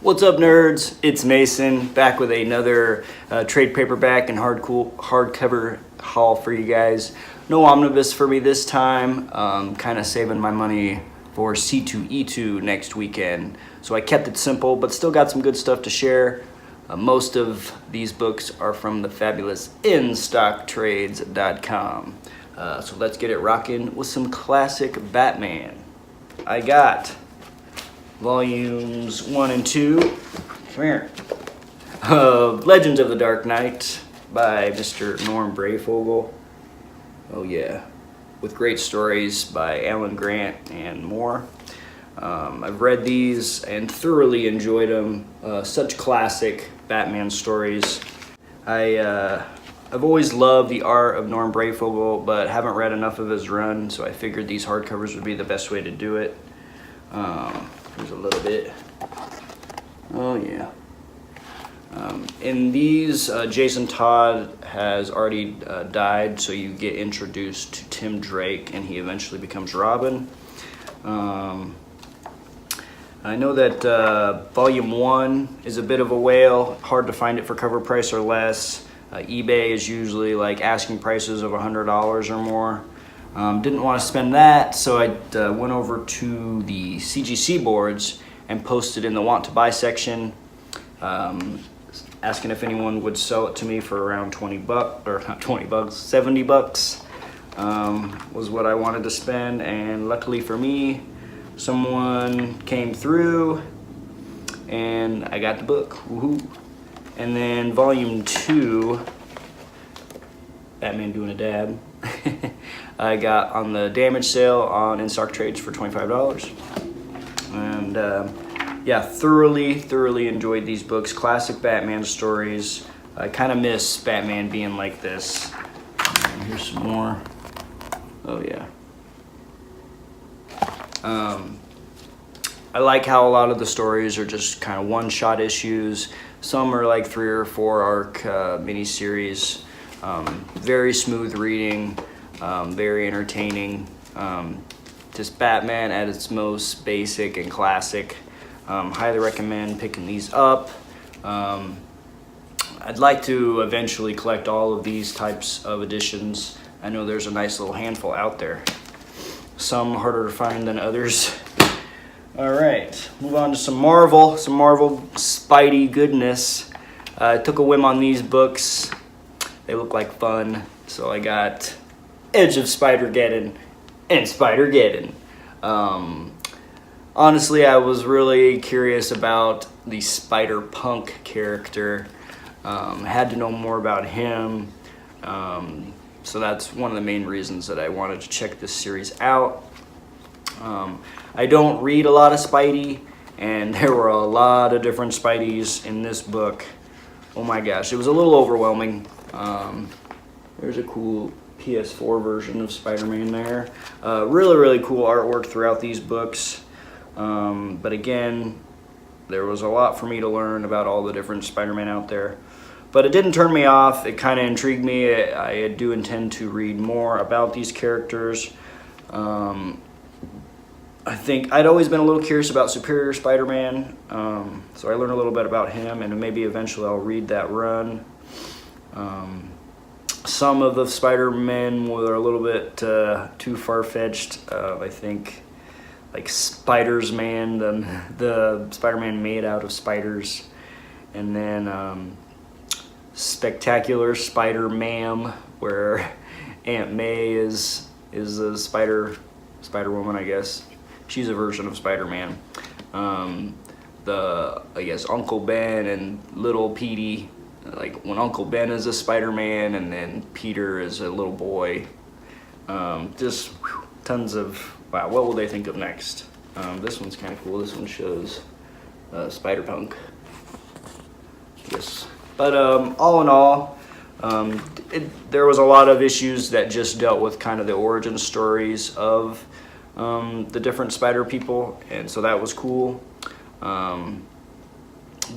What's up, nerds? It's Mason, back with another trade paperback and hardcover haul for you guys. No omnibus for me this time. Kind of saving my money for C2E2 next weekend. So I kept it simple, but still got some good stuff to share. Most of these books are from the fabulous InStockTrades.com. So let's get it rocking with some classic Batman. I got volumes 1 and 2. Come here. Legends of the Dark Knight by Mr. Norm Breyfogle. Oh yeah. With great stories by Alan Grant and more. I've read these and thoroughly enjoyed them. Such classic Batman stories. I've always loved the art of Norm Breyfogle, but haven't read enough of his run, so I figured these hardcovers would be the best way to do it. Here's a little bit. Oh yeah. In these, Jason Todd has already died, so you get introduced to Tim Drake, and he eventually becomes Robin. I know that volume 1 is a bit of a whale, hard to find it for cover price or less. eBay is usually like asking prices of $100 or more. Didn't want to spend that, so I went over to the CGC boards and posted in the want to buy section, asking if anyone would sell it to me for around 20 bucks, or not 20 bucks, 70 bucks was what I wanted to spend, and luckily for me, someone came through and I got the book. Woohoo! And then volume 2, Batman doing a dab, I got on the damage sale on In-Stock Trades for $25. And yeah, thoroughly enjoyed these books. Classic Batman stories. I kind of miss Batman being like this. Here's some more. Oh yeah. I like how a lot of the stories are just kind of one-shot issues. Some are like 3 or 4 arc miniseries. Very smooth reading, very entertaining. Just Batman at its most basic and classic. Highly recommend picking these up. I'd like to eventually collect all of these types of editions. I know there's a nice little handful out there. Some harder to find than others. All right, move on to some Marvel Spidey goodness. I took a whim on these books. They look like fun, so I got Edge of Spider-Geddon and Spider-Geddon. Honestly, I was really curious about the Spider-Punk character. Had to know more about him. So that's one of the main reasons that I wanted to check this series out. I don't read a lot of Spidey, and there were a lot of different Spideys in this book. Oh my gosh, it was a little overwhelming. There's a cool PS4 version of Spider-Man there. Really cool artwork throughout these books. But again, there was a lot for me to learn about all the different Spider-Man out there. But it didn't turn me off. It kind of intrigued me. I do intend to read more about these characters. I think I'd always been a little curious about Superior Spider-Man, so I learned a little bit about him, and maybe eventually I'll read that run. Some of the Spider-Men were a little bit too far-fetched. I think like Spiders-Man, the Spider-Man made out of spiders, and then Spectacular Spider-Man, where Aunt May is a Spider-Woman, I guess. She's a version of Spider-Man. I guess Uncle Ben and Little Petey, like when Uncle Ben is a Spider-Man and then Peter is a little boy. Just tons of, wow, what will they think of next? This one's kind of cool. This one shows Spider-Punk. Yes. But all in all, there was a lot of issues that just dealt with kind of the origin stories of the different Spider people, and so that was cool. But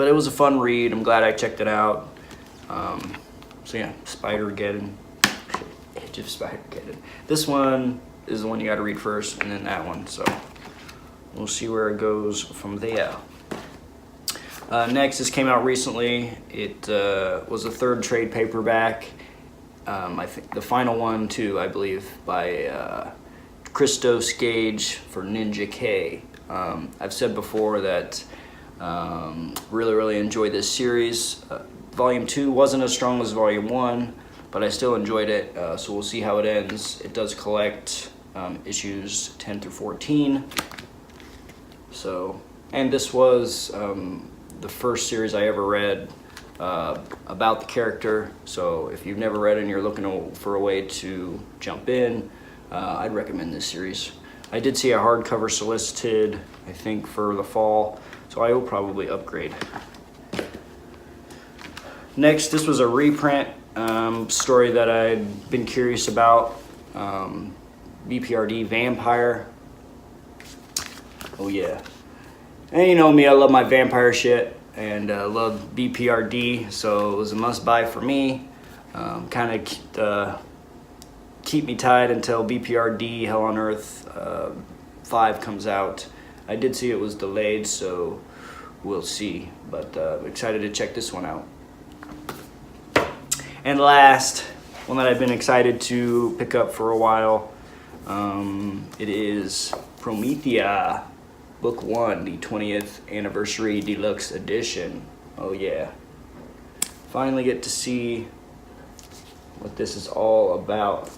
it was a fun read. I'm glad I checked it out. So yeah, Spider-Geddon, Edge of Spider-Geddon. This one is the one you got to read first, and then that one. So we'll see where it goes from there. Next, this came out recently. It was a third trade paperback. I think the final one too, I believe, by Christos Gage for Ninja K. I've said before that really enjoyed this series. Volume 2 wasn't as strong as Volume 1, but I still enjoyed it, so we'll see how it ends. It does collect issues 10 through 14. So, and this was the first series I ever read about the character, so if you've never read it and you're looking for a way to jump in, I'd recommend this series. I did see a hardcover solicited, I think, for the fall, so I will probably upgrade. Next, this was a reprint story that I'd been curious about. BPRD Vampire. Oh yeah. And you know me, I love my vampire shit, and love BPRD, so it was a must buy for me. Kind of keep me tied until BPRD Hell on Earth 5 comes out. I did see it was delayed, so we'll see, but excited to check this one out. And last, one that I've been excited to pick up for a while, it is Promethea, Book 1, the 20th Anniversary Deluxe Edition. Oh yeah. Finally get to see what this is all about.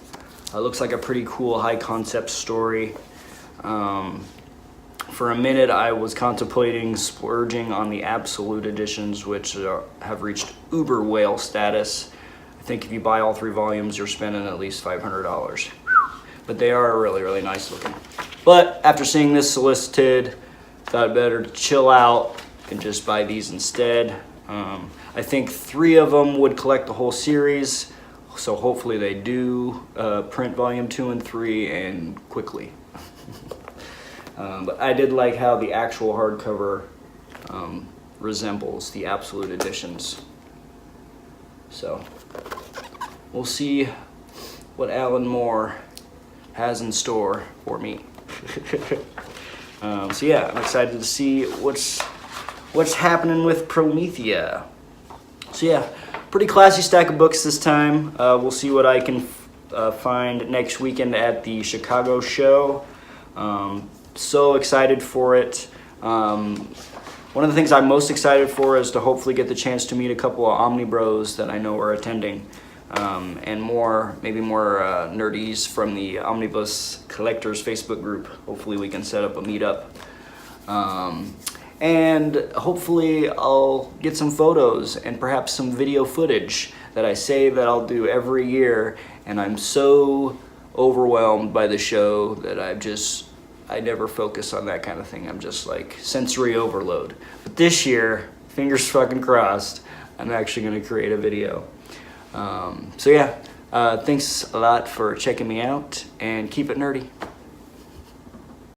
Looks like a pretty cool high concept story. For a minute I was contemplating splurging on the Absolute Editions, which have reached uber whale status. I think if you buy all 3 volumes, you're spending at least $500. But they are really nice looking. But after seeing this solicited, thought better to chill out and just buy these instead. I think 3 of them would collect the whole series, so hopefully they do print volume 2 and 3 and quickly. But I did like how the actual hardcover resembles the Absolute Editions. So we'll see what Alan Moore has in store for me. So yeah, I'm excited to see what's happening with Promethea. So yeah, pretty classy stack of books this time. We'll see what I can find next weekend at the Chicago show. So excited for it. One of the things I'm most excited for is to hopefully get the chance to meet a couple of Omni Bros that I know are attending, and maybe more nerdies from the Omnibus Collectors Facebook group. Hopefully we can set up a meetup. And hopefully I'll get some photos and perhaps some video footage that I say that I'll do every year, and I'm so overwhelmed by the show that I never focus on that kind of thing. I'm just like sensory overload. But this year, fingers fucking crossed, I'm actually gonna create a video. So yeah, thanks a lot for checking me out, and keep it nerdy.